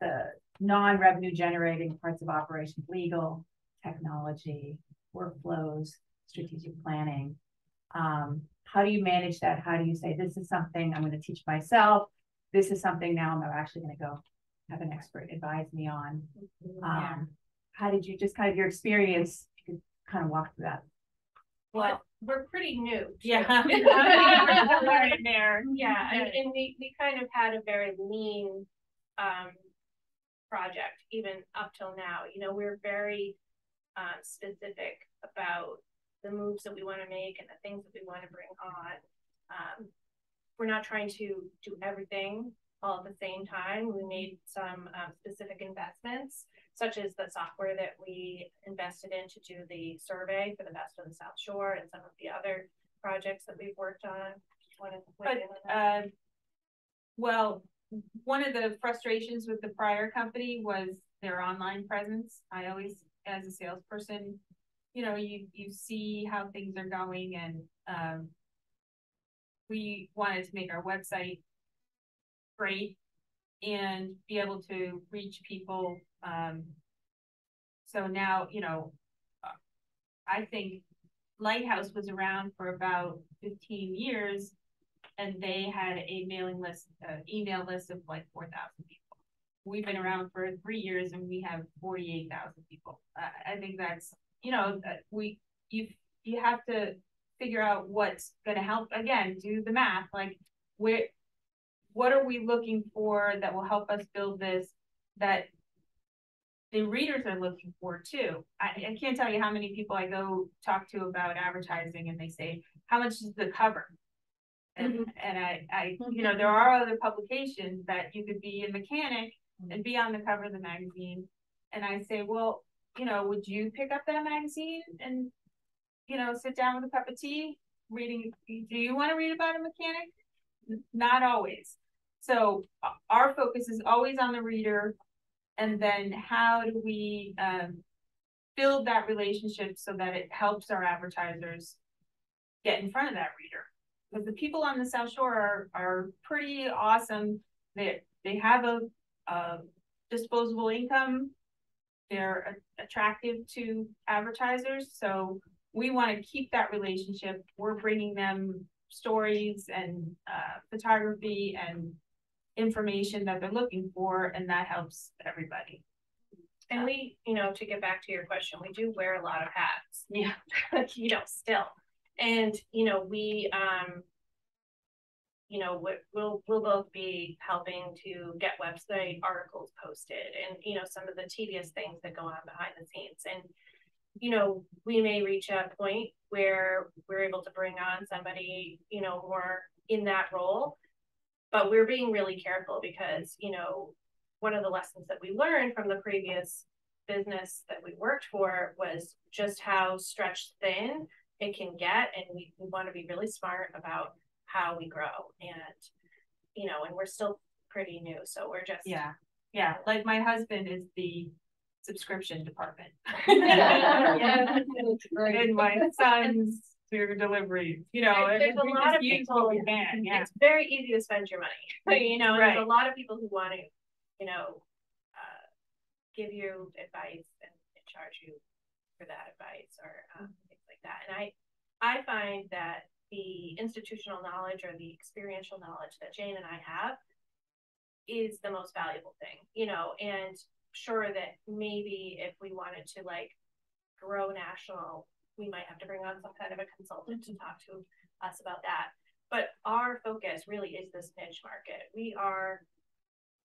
the non-revenue generating parts of operations, legal, technology, workflows, strategic planning, how do you manage that? How do you say, this is something I'm going to teach myself, this is something now I'm actually going to go have an expert advise me on? How did you, just kind of your experience, you could kind of walk through that? Well, we're pretty new. Yeah. Learning there. Yeah. And we kind of had a very lean project even up till now. You know, we're very specific about the moves that we want to make and the things that we want to bring on. We're not trying to do everything all at the same time. We made some specific investments, such as the software that we invested in to do the survey for the Best of the South Shore, and some of the other projects that we've worked on. Well, one of the frustrations with the prior company was their online presence. I always, as a salesperson, you know, you see how things are going, and we wanted to make our website great and be able to reach people. So now, you know, I think Lighthouse was around for about 15 years, and they had a mailing list, email list of like 4,000 people. We've been around for 3 years and we have 48,000 people. I think that's, you know, you have to figure out what's going to help. Again, do the math, like what are we looking for that will help us build this, that the readers are looking for too. I can't tell you how many people I go talk to about advertising, and they say, how much is the cover? And I you know, there are other publications that you could be a mechanic and be on the cover of the magazine. And I say, well, you know, would you pick up that magazine and, you know, sit down with a cup of tea reading? Do you want to read about a mechanic? Not always. So our focus is always on the reader. And then how do we build that relationship so that it helps our advertisers get in front of that reader? Because the people on the South Shore are pretty awesome. They have a disposable income. They're attractive to advertisers. So we want to keep that relationship. We're bringing them stories and photography and information that they're looking for, and that helps everybody. And we, to get back to your question, we do wear a lot of hats. Yeah. Still. And, we, we'll both be helping to get website articles posted and, some of the tedious things that go on behind the scenes. And, we may reach a point where we're able to bring on somebody, more in that role, but we're being really careful because, one of the lessons that we learned from the previous business that we worked for was just how stretched thin it can get. And we want to be really smart about how we grow. And, and we're still pretty new. So we're just. Yeah. Like my husband is the subscription department. Yeah, that's great. And my son's to delivery, there's a lot of people. It's very easy to spend your money. There's a lot of people who want to, give you advice and charge you for that advice or things like that. And I find that the institutional knowledge or the experiential knowledge that Jane and I have is the most valuable thing, and sure that maybe if we wanted to grow national, we might have to bring on some kind of a consultant to talk to us about that. But our focus really is this niche market. We are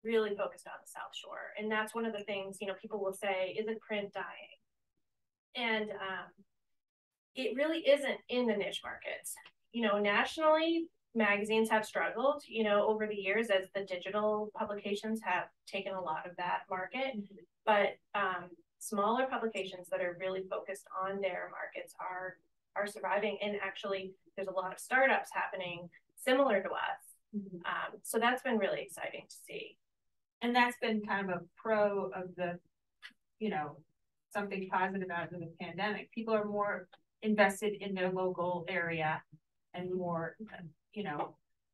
really focused on the South Shore. And that's one of the things, people will say, isn't print dying? And it really isn't in the niche markets. Nationally, magazines have struggled, over the years as the digital publications have taken a lot of that market. But smaller publications that are really focused on their markets are surviving. And actually, there's a lot of startups happening similar to us. So that's been really exciting to see. And that's been kind of a pro of the, something positive out of the pandemic. People are more invested in their local area and more,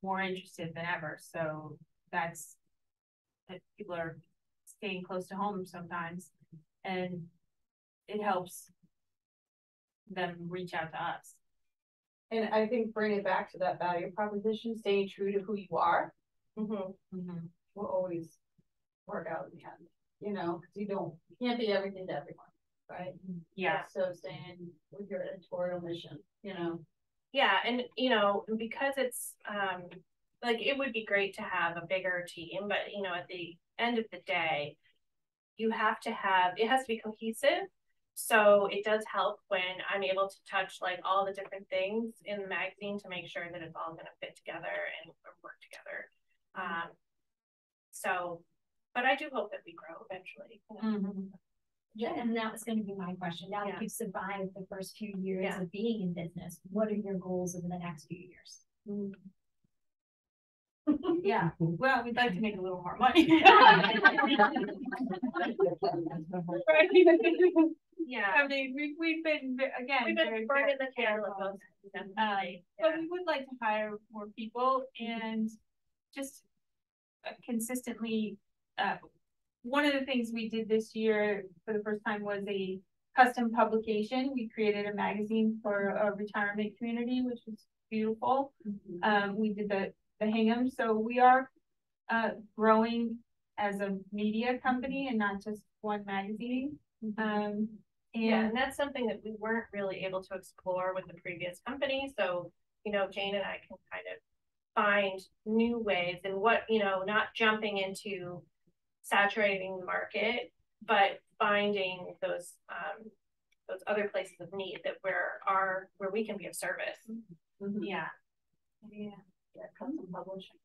more interested than ever. So that's that people are staying close to home sometimes, and it helps them reach out to us. And I think bring it back to that value proposition, staying true to who you are, will always work out in the end, because you can't be everything to everyone, right? Yeah. So staying with your editorial mission, Yeah, and because it's it would be great to have a bigger team, but at the end of the day, it has to be cohesive. So it does help when I'm able to touch all the different things in the magazine to make sure that it's all going to fit together and work together. But I do hope that we grow eventually. Yeah, and that was going to be my question. Now that you've survived the first few years of being in business, what are your goals over the next few years? Yeah, well, we'd like to make a little more money. Yeah, I mean, we've been burning the candle, but we would like to hire more people and just consistently. One of the things we did this year for the first time was a custom publication. We created a magazine for a retirement community, which was beautiful. We did the Hingham, so we are growing as a media company and not just one magazine. And that's something that we weren't really able to explore with the previous company. So, Jane and I can kind of find new ways and not jumping into saturating the market, but finding those other places of need that where we can be of service. Custom publishing.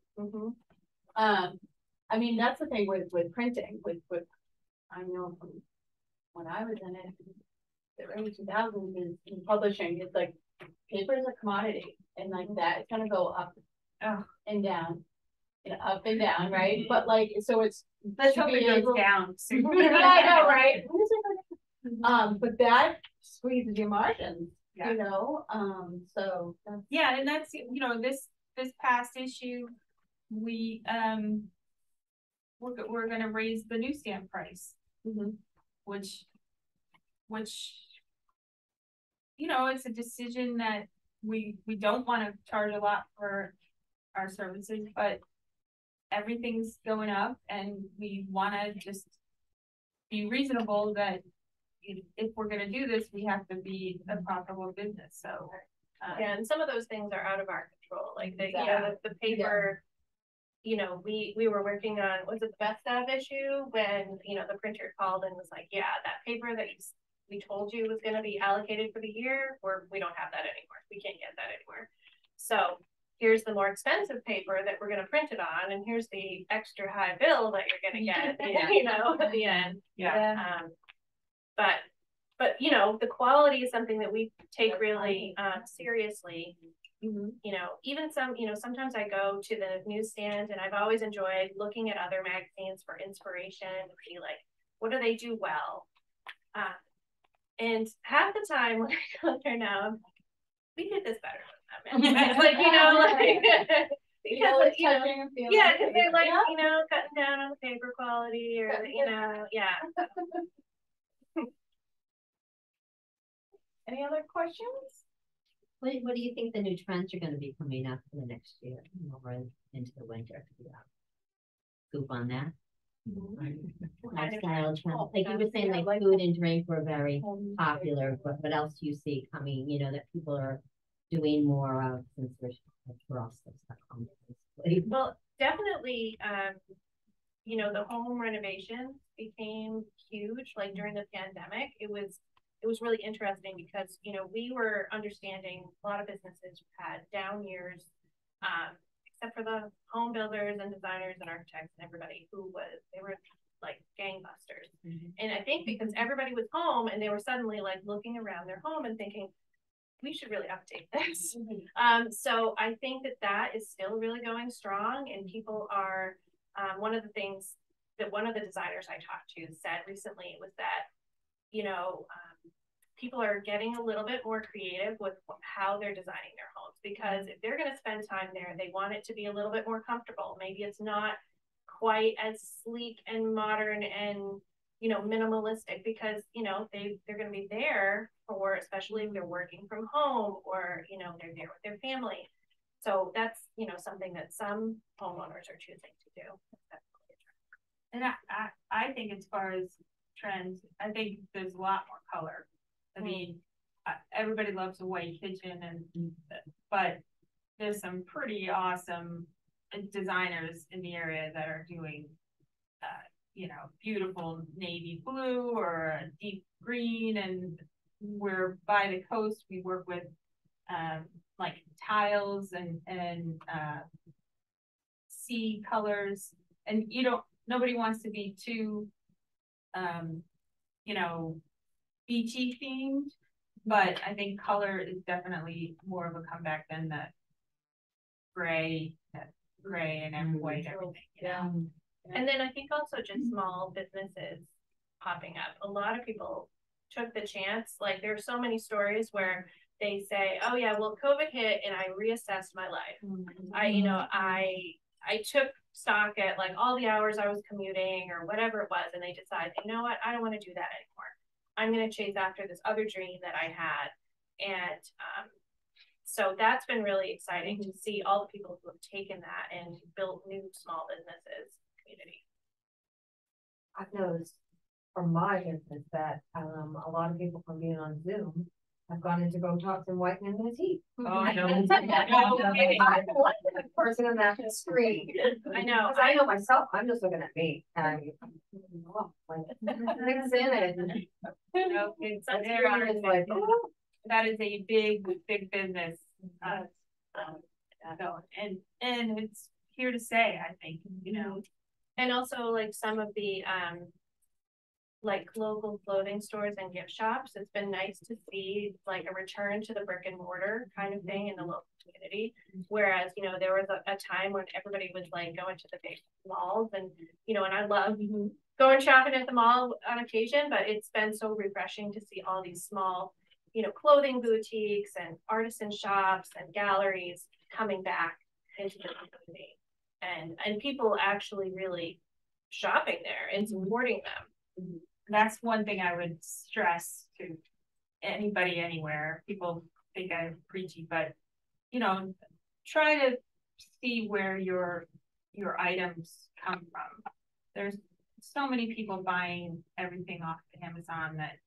I mean, that's the thing with printing, with I know from when I was in it, the early 2000s in publishing, it's like paper is a commodity, and that it's gonna go up and down, up and down, right? But so it's let's hope it goes down. I know, right? But that squeezes your margins, so and that's this past issue, we're going to raise the newsstand price, which it's a decision that we don't want to charge a lot for our services, but everything's going up and we wanna just be reasonable that if we're gonna do this, we have to be a profitable business, so. Yeah, and some of those things are out of our control, like the, you know, the paper, you know, we were working on, was it the best of issue when, you know, the printer called and was like, yeah, that paper that we told you was gonna be allocated for the year, we don't have that anymore. We can't get that anymore. So here's the more expensive paper that we're gonna print it on, and here's the extra high bill that you're gonna get, you know, at the end. Yeah. But you know, the quality is something that we take really seriously. You know, even sometimes I go to the newsstand, and I've always enjoyed looking at other magazines for inspiration to see like, what do they do well? And half the time when I go there now, I'm like, we did this better than them. And like, you know, like because because they're like, you know, cutting down on the paper quality or you know, Any other questions? What do you think the new trends are going to be coming up in the next year? You know, right into the winter. Scoop on that. Lifestyle trends. Like you were saying, like food and drink were very popular, but what else do you see coming, you know, that people are doing more of since we're all so stuck home? Well, definitely, you know, the home renovations became huge, like during the pandemic. It was really interesting because, you know, we were understanding a lot of businesses had down years, except for the home builders and designers and architects and everybody they were like gangbusters. And I think because everybody was home and they were suddenly like looking around their home and thinking, we should really update this. So I think that is still really going strong, and people are, one of the things that one of the designers I talked to said recently was that, you know, people are getting a little bit more creative with how they're designing their homes, because if they're going to spend time there, they want it to be a little bit more comfortable. Maybe it's not quite as sleek and modern and, you know, minimalistic, because, you know, they're going to be there for, especially if they're working from home or, you know, they're there with their family. So that's, you know, something that some homeowners are choosing to do. And I think as far as trends, I think there's a lot more color. I mean, everybody loves a white kitchen, but there's some pretty awesome designers in the area that are doing, you know, beautiful navy blue or a deep green. And we're by the coast, we work with like tiles and sea colors, and nobody wants to be too, you know, beachy themed, but I think color is definitely more of a comeback than the gray and white everything. Yeah. And then I think also just small businesses popping up. A lot of people took the chance. Like there are so many stories where they say, oh yeah, well, COVID hit and I reassessed my life. I took stock at like all the hours I was commuting or whatever it was, and they decided, you know what, I don't want to do that anymore. I'm going to chase after this other dream that I had. And so that's been really exciting to see all the people who have taken that and built new small businesses community. I've noticed from my business that a lot of people from being on Zoom have gone in to go talk to white men in the teeth. Oh, I know. I'm the person on that screen. I know. Because I know myself, I'm just looking at me. And that is a big business. And it's here to stay, I think, you know. And also like some of the like local clothing stores and gift shops, it's been nice to see like a return to the brick and mortar kind of thing in the local community. Whereas, you know, there was a time when everybody was like going to the big malls, and, you know, and I love going shopping at the mall on occasion, but it's been so refreshing to see all these small, you know, clothing boutiques and artisan shops and galleries coming back into the community, and people actually really shopping there and supporting them. That's one thing I would stress to anybody anywhere. People think I'm preachy, but, you know, try to see where your your items come from. There's so many people buying everything off of Amazon that,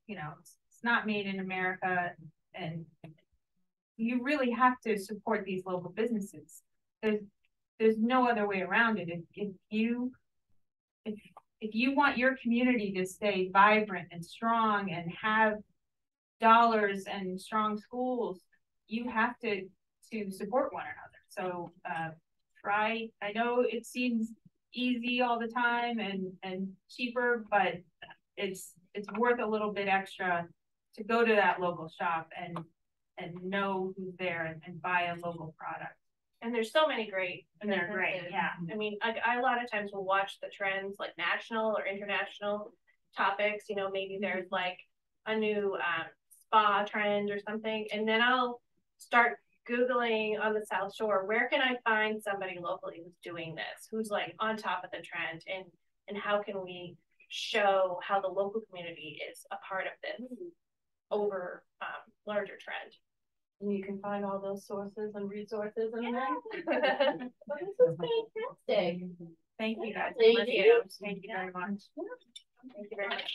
you know, it's not made in America, and you really have to support these local businesses. There's no other way around it. If you want your community to stay vibrant and strong and have dollars and strong schools, you have to support one another. So I know it seems easy all the time and cheaper, but it's worth a little bit extra to go to that local shop and know who's there and buy a local product. And there's so many great. And they're great, yeah. I mean, I a lot of times will watch the trends, like national or international topics. You know, maybe there's like a new spa trend or something, and then I'll start Googling on the South Shore, where can I find somebody locally who's doing this, who's like on top of the trend, and how can we show how the local community is a part of this over larger trend. And you can find all those sources and resources in there. Well, this is fantastic. Thank you guys. Thank you. Thank you very much. Thank you very much.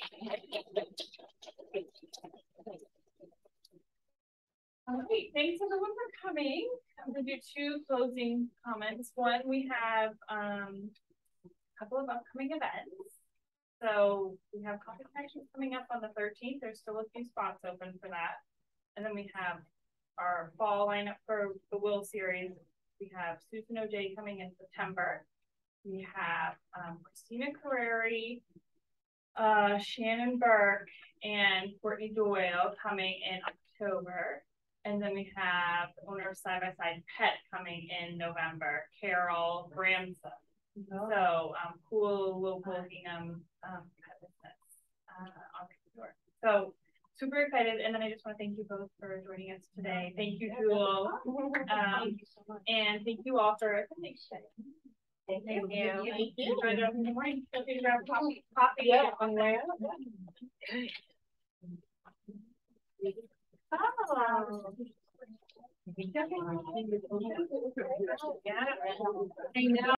All right, thanks everyone for coming. I'm gonna do 2 closing comments. One, we have a couple of upcoming events. So we have Coffee Connections coming up on the 13th. There's still a few spots open for that. And then we have our fall lineup for the Will series. We have Susan O'Day coming in September. We have Christina Carreri, Shannon Burke, and Courtney Doyle coming in October. And then we have the owner of Side by Side Pet coming in November, Carol Bramson. So cool local pet business on the door. So super excited, and then I just want to thank you both for joining us today. Thank you, Jewel, and thank you all for attending. Thank you. Thank you. Enjoy the rest of the morning. Feel free to grab coffee on the way out. Oh. Yeah. I know.